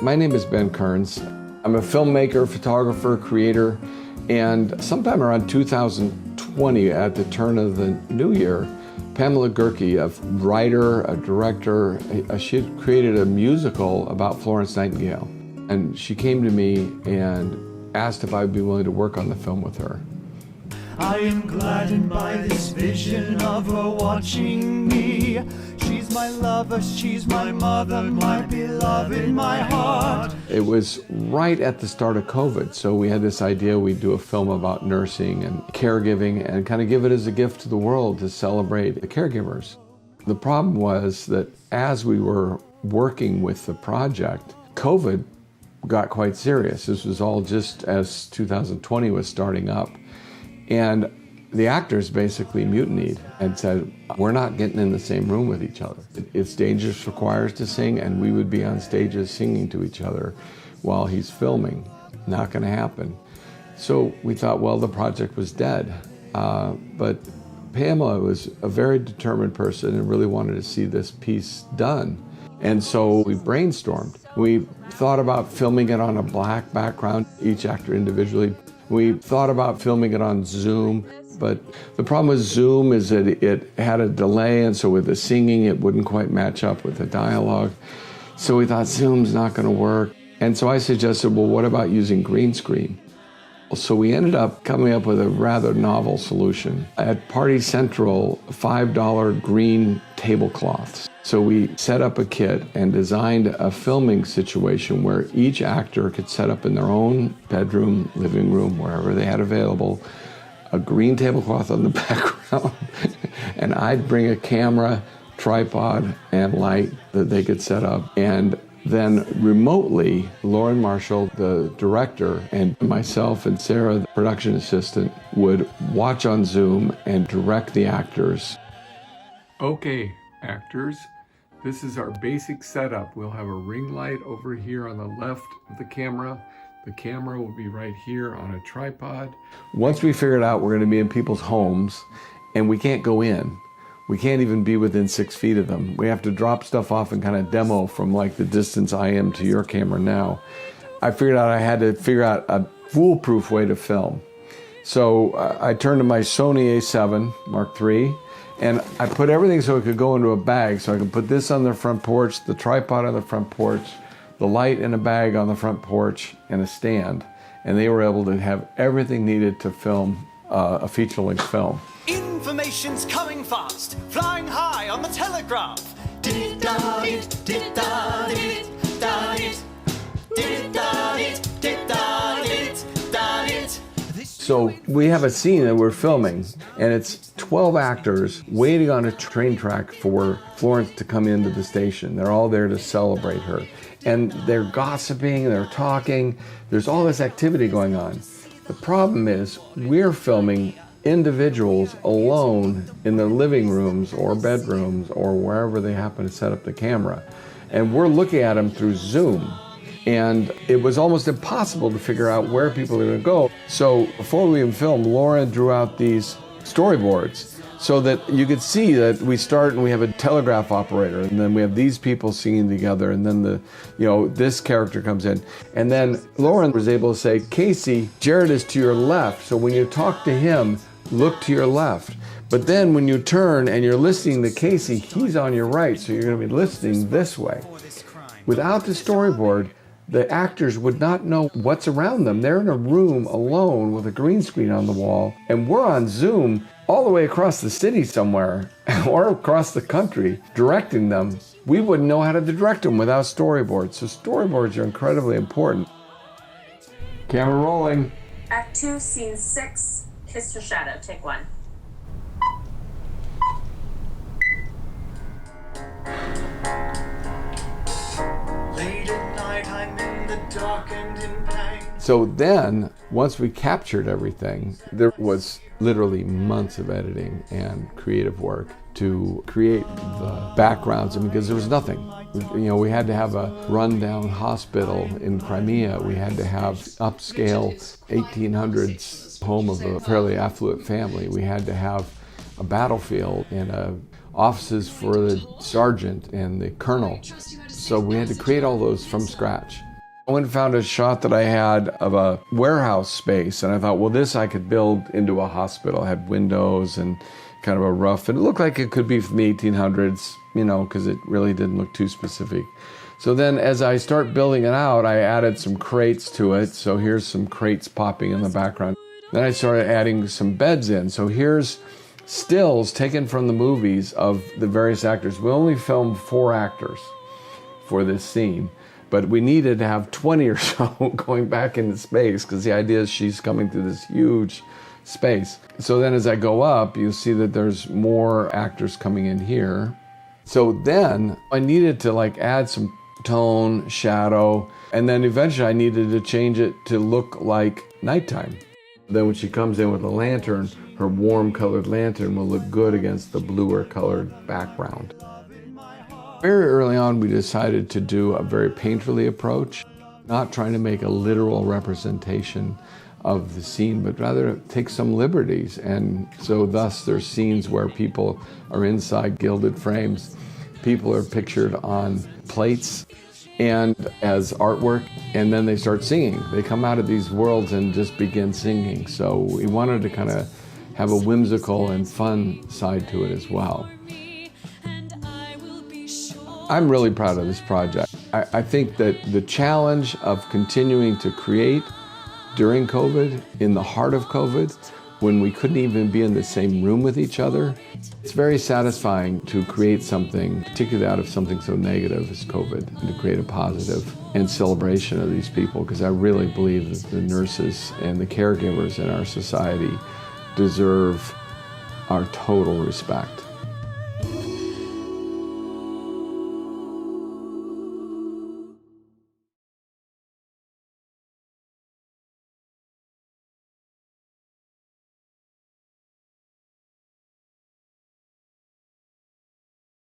My name is Ben Kearns. I'm a filmmaker, photographer, creator, and sometime around 2020, at the turn of the new year, Pamela Gerke, a writer, a director, she had created a musical about Florence Nightingale. And she came to me and asked if I'd be willing to work on the film with her. I am gladdened by this vision of her watching me. She's my lover, she's my mother, my beloved, my heart. It was right at the start of COVID, so we had this idea we'd do a film about nursing and caregiving and kind of give it as a gift to the world to celebrate the caregivers. The problem was that as we were working with the project, COVID got quite serious. This was all just as 2020 was starting up. And the actors basically mutinied and said, we're not getting in the same room with each other. It's dangerous for choirs to sing, and we would be on stages singing to each other while he's filming. Not gonna happen. So we thought, well, the project was dead. But Pamela was a very determined person and really wanted to see this piece done. And so we brainstormed. We thought about filming it on a black background, each actor individually. We thought about filming it on Zoom, but the problem with Zoom is that it had a delay, and so with the singing, it wouldn't quite match up with the dialogue. So we thought Zoom's not gonna work. And so I suggested, well, what about using green screen? So we ended up coming up with a rather novel solution. At Party Central, $5 green tablecloths. So we set up a kit and designed a filming situation where each actor could set up in their own bedroom, living room, wherever they had available, a green tablecloth on the background, and I'd bring a camera, tripod, and light that they could set up. And then remotely, Lauren Marshall, the director, and myself and Sarah, the production assistant, would watch on Zoom and direct the actors. Okay, actors, this is our basic setup. We'll have a ring light over here on the left of the camera. The camera will be right here on a tripod. Once we figured out we're gonna be in people's homes and we can't go in, we can't even be within 6 feet of them. We have to drop stuff off and kind of demo from like the distance I am to your camera now. I figured out I had to figure out a foolproof way to film. So I turned to my Sony A7 Mark III, and I put everything so it could go into a bag. So I could put this on the front porch, the tripod on the front porch, the light in a bag on the front porch, and a stand. And they were able to have everything needed to film a feature-length film. Information's coming fast, flying high on the telegraph. So we have a scene that we're filming, and it's 12 actors waiting on a train track for Florence to come into the station. They're all there to celebrate her. And they're gossiping, they're talking, there's all this activity going on. The problem is we're filming individuals alone in their living rooms or bedrooms or wherever they happen to set up the camera. And we're looking at them through Zoom. And it was almost impossible to figure out where people are gonna go. So before we even filmed, Laura drew out these storyboards so that you could see that we start and we have a telegraph operator, and then we have these people singing together, and then this character comes in. And then Lauren was able to say, Casey, Jared is to your left, so when you talk to him, look to your left. But then when you turn and you're listening to Casey, he's on your right, so you're gonna be listening this way. Without the storyboard, the actors would not know what's around them. They're in a room alone with a green screen on the wall, and we're on Zoom all the way across the city somewhere, or across the country, directing them. We wouldn't know how to direct them without storyboards. So storyboards are incredibly important. Camera rolling. Act 2, Scene 6, Kiss Your Shadow, take 1. Late at night, I'm in the dark and in pain. So then, once we captured everything, there was literally months of editing and creative work to create the backgrounds, because there was nothing. We had to have a rundown hospital in Crimea. We had to have upscale 1800s home of a fairly affluent family. We had to have a battlefield and offices for the sergeant and the colonel. So we had to create all those from scratch. I went and found a shot that I had of a warehouse space, and I thought, well, this I could build into a hospital. It had windows and kind of a rough, and it looked like it could be from the 1800s, because it really didn't look too specific. So then as I start building it out, I added some crates to it. So here's some crates popping in the background. Then I started adding some beds in. So here's stills taken from the movies of the various actors. We only filmed 4 actors for this scene, but we needed to have 20 or so going back into space, because the idea is she's coming through this huge space. So then as I go up, you see that there's more actors coming in here. So then I needed to add some tone, shadow, and then eventually I needed to change it to look like nighttime. Then when she comes in with a lantern, her warm colored lantern will look good against the bluer colored background. Very early on, we decided to do a very painterly approach, not trying to make a literal representation of the scene, but rather take some liberties. And so thus there's scenes where people are inside gilded frames. People are pictured on plates and as artwork, and then they start singing. They come out of these worlds and just begin singing. So we wanted to kind of have a whimsical and fun side to it as well. I'm really proud of this project. I think that the challenge of continuing to create during COVID, in the heart of COVID, when we couldn't even be in the same room with each other, it's very satisfying to create something, particularly out of something so negative as COVID, and to create a positive and celebration of these people, because I really believe that the nurses and the caregivers in our society deserve our total respect.